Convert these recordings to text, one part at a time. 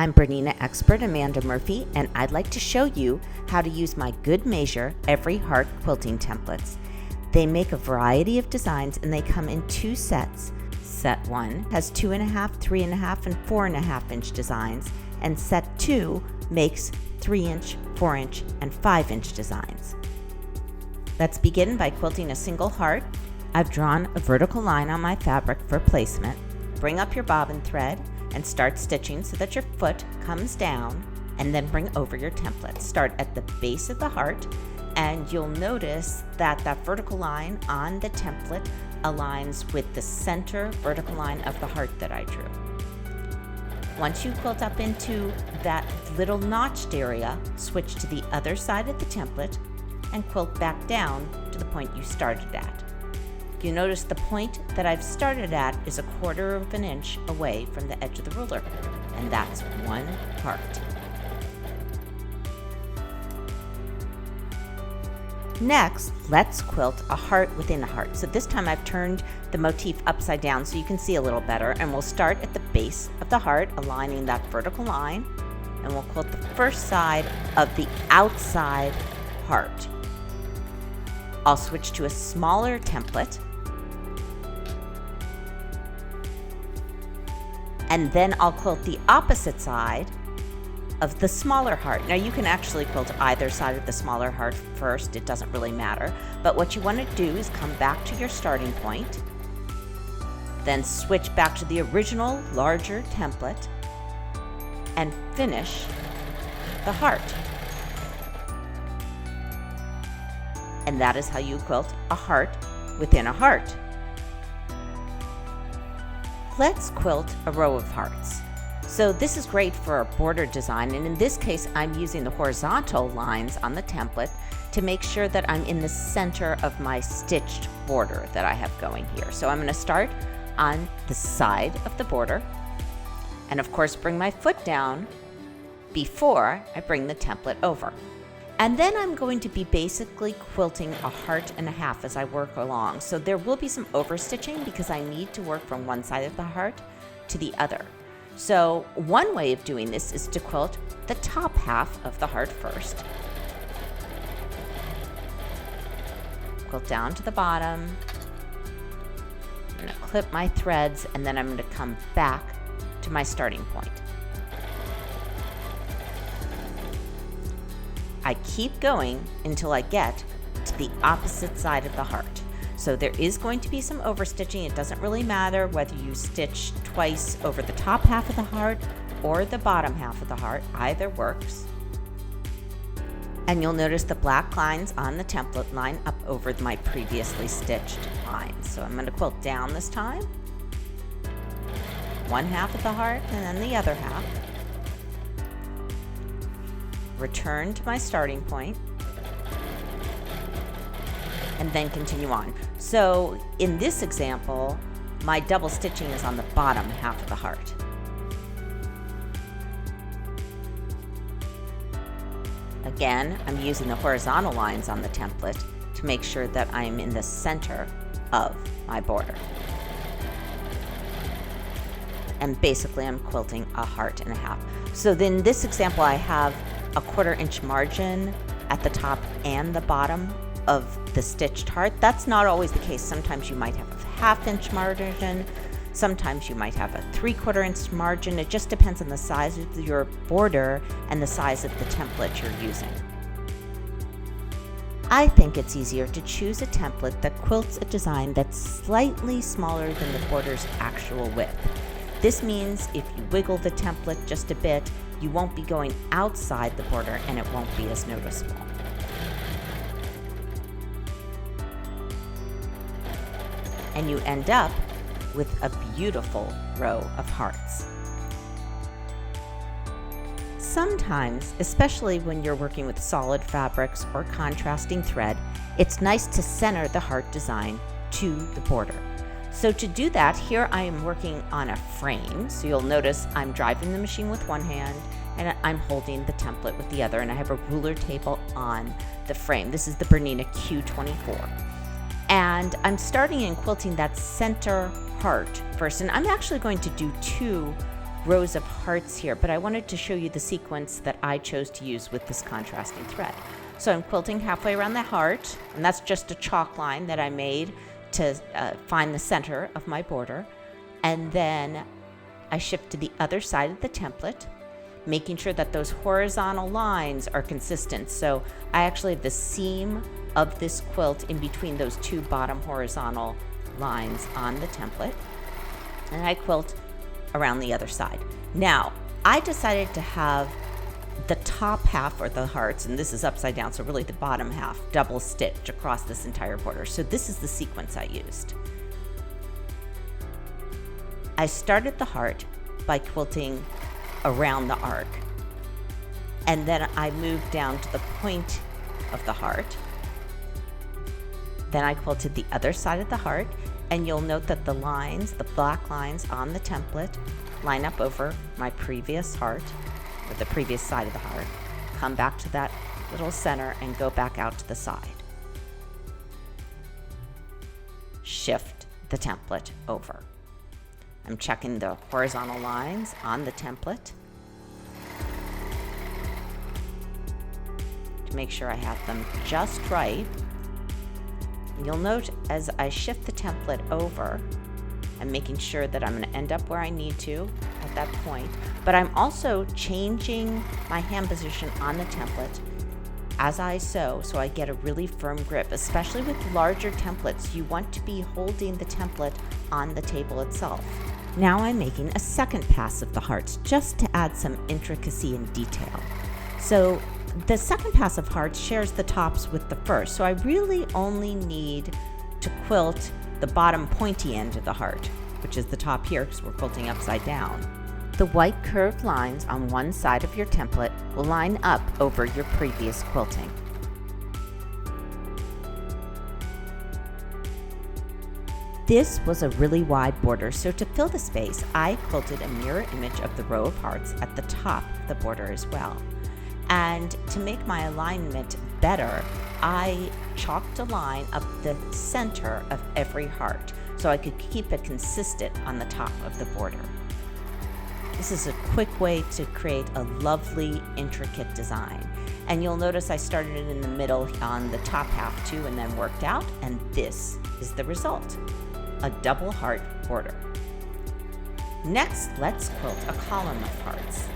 I'm Bernina expert Amanda Murphy, and I'd like to show you how to use my Good Measure Every Heart quilting templates. They make a variety of designs and they come in two sets. Set 1 has 2.5, 3.5, and 4.5 inch designs, and set 2 makes 3 inch, 4 inch, and 5 inch designs. Let's begin by quilting a single heart. I've drawn a vertical line on my fabric for placement. Bring up your bobbin thread and start stitching so that your foot comes down, and then bring over your template. Start at the base of the heart, and you'll notice that that vertical line on the template aligns with the center vertical line of the heart that I drew. Once you quilt up into that little notched area, switch to the other side of the template and quilt back down to the point you started at. You notice the point that I've started at is 1/4 of an inch away from the edge of the ruler, and that's one heart. Next, let's quilt a heart within a heart. So this time I've turned the motif upside down so you can see a little better, and we'll start at the base of the heart, aligning that vertical line, and we'll quilt the first side of the outside heart. I'll switch to a smaller template, and then I'll quilt the opposite side of the smaller heart. Now you can actually quilt either side of the smaller heart first, it doesn't really matter, but what you want to do is come back to your starting point, then switch back to the original larger template and finish the heart. And that is how you quilt a heart within a heart. Let's quilt a row of hearts. So this is great for a border design, and in this case I'm using the horizontal lines on the template to make sure that I'm in the center of my stitched border that I have going here. So I'm going to start on the side of the border, and of course bring my foot down before I bring the template over. And then I'm going to be basically quilting a heart and a half as I work along. So there will be some overstitching because I need to work from one side of the heart to the other. So one way of doing this is to quilt the top half of the heart first. Quilt down to the bottom. I'm going to clip my threads, and then I'm going to come back to my starting point. I keep going until I get to the opposite side of the heart. So there is going to be some overstitching. It doesn't really matter whether you stitch twice over the top half of the heart or the bottom half of the heart. Either works. And you'll notice the black lines on the template line up over my previously stitched lines. So I'm going to quilt down this time. One half of the heart and then the other half. Return to my starting point, and then continue on. So in this example, my double stitching is on the bottom half of the heart. Again, I'm using the horizontal lines on the template to make sure that I'm in the center of my border. And basically I'm quilting a heart and a half. So then in this example I have a 1/4 inch margin at the top and the bottom of the stitched heart. That's not always the case. Sometimes you might have a 1/2 inch margin, sometimes you might have a 3/4 inch margin. It just depends on the size of your border and the size of the template you're using. I think it's easier to choose a template that quilts a design that's slightly smaller than the border's actual width. This means if you wiggle the template just a bit, you won't be going outside the border and it won't be as noticeable. And you end up with a beautiful row of hearts. Sometimes, especially when you're working with solid fabrics or contrasting thread, it's nice to center the heart design to the border. So to do that, here I am working on a frame. So you'll notice I'm driving the machine with one hand and I'm holding the template with the other, and I have a ruler table on the frame. This is the Bernina Q24. And I'm starting in quilting that center heart first, and I'm actually going to do 2 rows of hearts here, but I wanted to show you the sequence that I chose to use with this contrasting thread. So I'm quilting halfway around the heart, and that's just a chalk line that I made to find the center of my border. And then I shift to the other side of the template, making sure that those horizontal lines are consistent. So I actually have the seam of this quilt in between those two bottom horizontal lines on the template, and I quilt around the other side. Now, I decided to have the top half, or the hearts, and this is upside down, so really the bottom half, double stitch across this entire border. So this is the sequence I used. I started the heart by quilting around the arc, and then I moved down to the point of the heart. Then I quilted the other side of the heart, and you'll note that the lines, the black lines on the template, line up over my previous heart, or the previous side of the heart, come back to that little center and go back out to the side. Shift the template over. I'm checking the horizontal lines on the template to make sure I have them just right. You'll note as I shift the template over, I'm making sure that I'm going to end up where I need to at that point, but I'm also changing my hand position on the template as I sew, so I get a really firm grip. Especially with larger templates, you want to be holding the template on the table itself. Now I'm making a second pass of the hearts just to add some intricacy and detail. So the second pass of hearts shares the tops with the first, so I really only need to quilt the bottom pointy end of the heart, which is the top here because we're quilting upside down. The white curved lines on one side of your template will line up over your previous quilting. This was a really wide border, so to fill the space, I quilted a mirror image of the row of hearts at the top of the border as well. And to make my alignment better, I chalked a line up the center of every heart so I could keep it consistent on the top of the border. This is a quick way to create a lovely, intricate design. And you'll notice I started it in the middle on the top half too, and then worked out, and this is the result, a double heart border. Next, let's quilt a column of hearts.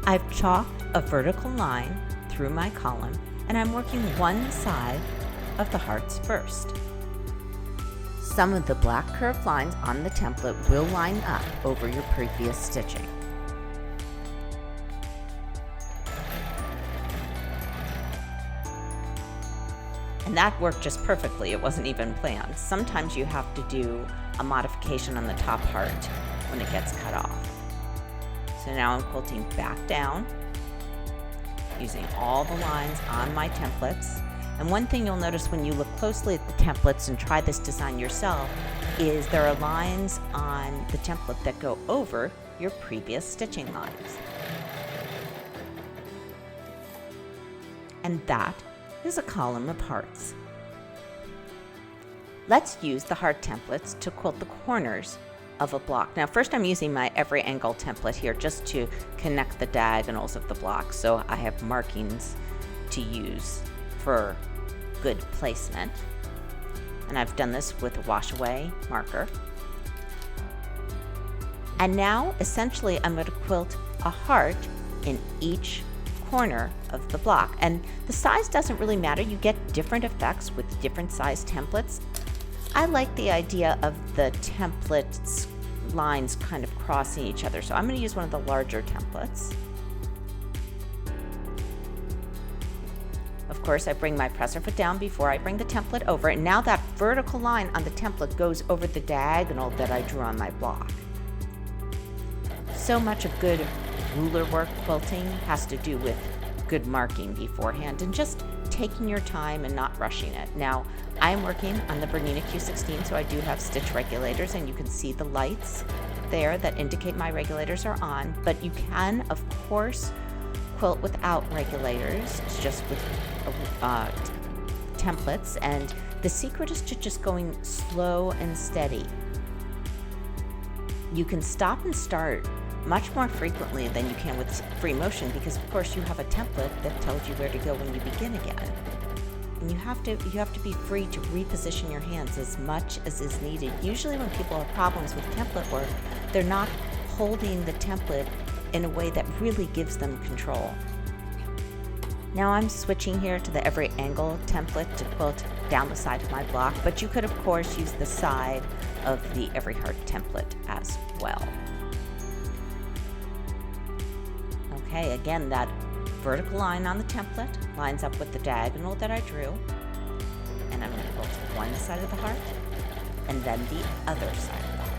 I've chalked a vertical line through my column, and I'm working one side of the hearts first. Some of the black curved lines on the template will line up over your previous stitching. And that worked just perfectly. It wasn't even planned. Sometimes you have to do a modification on the top heart when it gets cut off. So now I'm quilting back down, using all the lines on my templates. And one thing you'll notice when you look closely at the templates and try this design yourself is there are lines on the template that go over your previous stitching lines. And that is a column of hearts. Let's use the heart templates to quilt the corners of a block. Now first I'm using my every angle template here just to connect the diagonals of the block, so I have markings to use for good placement. And I've done this with a wash away marker. And now essentially I'm going to quilt a heart in each corner of the block. And the size doesn't really matter. You get different effects with different size templates. I like the idea of the template lines kind of crossing each other. So I'm going to use one of the larger templates. Of course, I bring my presser foot down before I bring the template over, and now that vertical line on the template goes over the diagonal that I drew on my block. So much of good ruler work quilting has to do with good marking beforehand and just taking your time and not rushing it. Now, I'm working on the Bernina Q16, so I do have stitch regulators, and you can see the lights there that indicate my regulators are on, but you can, of course, quilt without regulators. It's just with templates, and the secret is to just going slow and steady. You can stop and start much more frequently than you can with free motion because of course you have a template that tells you where to go when you begin again. And you have to be free to reposition your hands as much as is needed. Usually when people have problems with template work, they're not holding the template in a way that really gives them control. Now I'm switching here to the every angle template to quilt down the side of my block, but you could of course use the side of the every heart template as well. Okay, again, that vertical line on the template lines up with the diagonal that I drew, and I'm going to quilt one side of the heart and then the other side of the heart.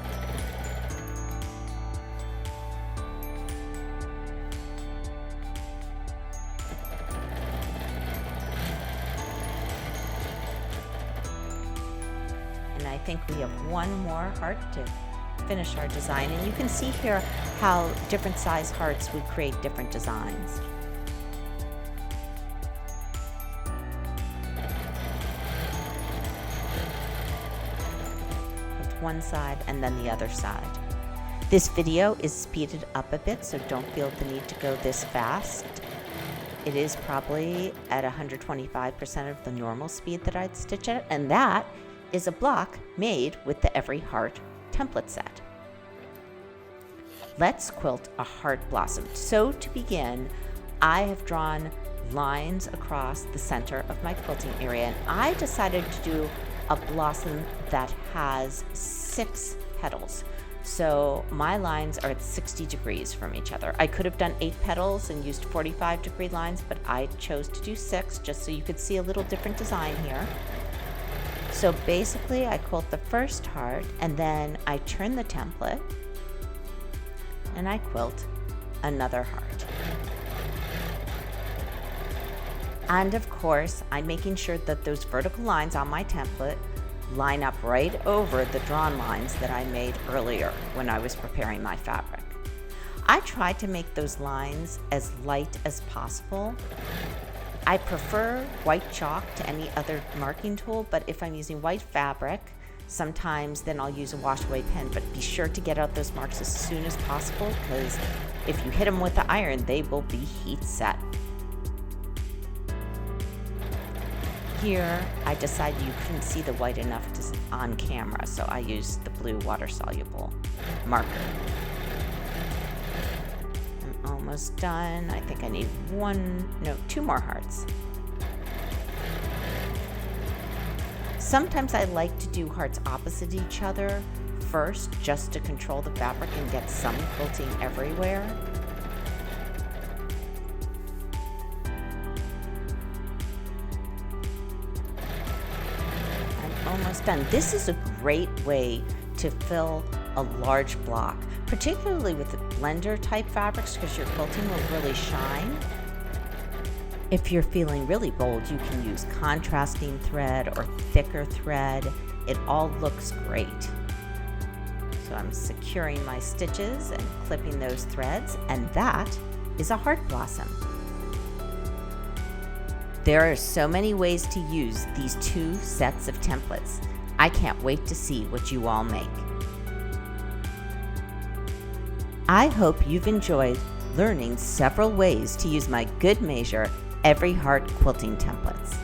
And I think we have one more heart to finish our design, and you can see here how different size hearts would create different designs. With one side and then the other side. This video is speeded up a bit, so don't feel the need to go this fast. It is probably at 125% of the normal speed that I'd stitch it, and that is a block made with the every heart template set. Let's quilt a heart blossom. So to begin, I have drawn lines across the center of my quilting area, and I decided to do a blossom that has 6 petals. So my lines are at 60 degrees from each other. I could have done 8 petals and used 45-degree lines, but I chose to do 6 just so you could see a little different design here. So basically I quilt the first heart and then I turn the template and I quilt another heart. And of course, I'm making sure that those vertical lines on my template line up right over the drawn lines that I made earlier when I was preparing my fabric. I tried to make those lines as light as possible. I prefer white chalk to any other marking tool, but if I'm using white fabric, sometimes then I'll use a wash away pen, but be sure to get out those marks as soon as possible because if you hit them with the iron, they will be heat set. Here, I decided you couldn't see the white enough on camera, so I used the blue water-soluble marker. I'm almost done. I think I need 2 more hearts. Sometimes I like to do hearts opposite each other first, just to control the fabric and get some quilting everywhere. Almost done. This is a great way to fill a large block, particularly with the blender type fabrics because your quilting will really shine. If you're feeling really bold, you can use contrasting thread or thicker thread. It all looks great. So I'm securing my stitches and clipping those threads, and that is a heart blossom. There are so many ways to use these 2 sets of templates. I can't wait to see what you all make. I hope you've enjoyed learning several ways to use my Good Measure Every Heart quilting templates.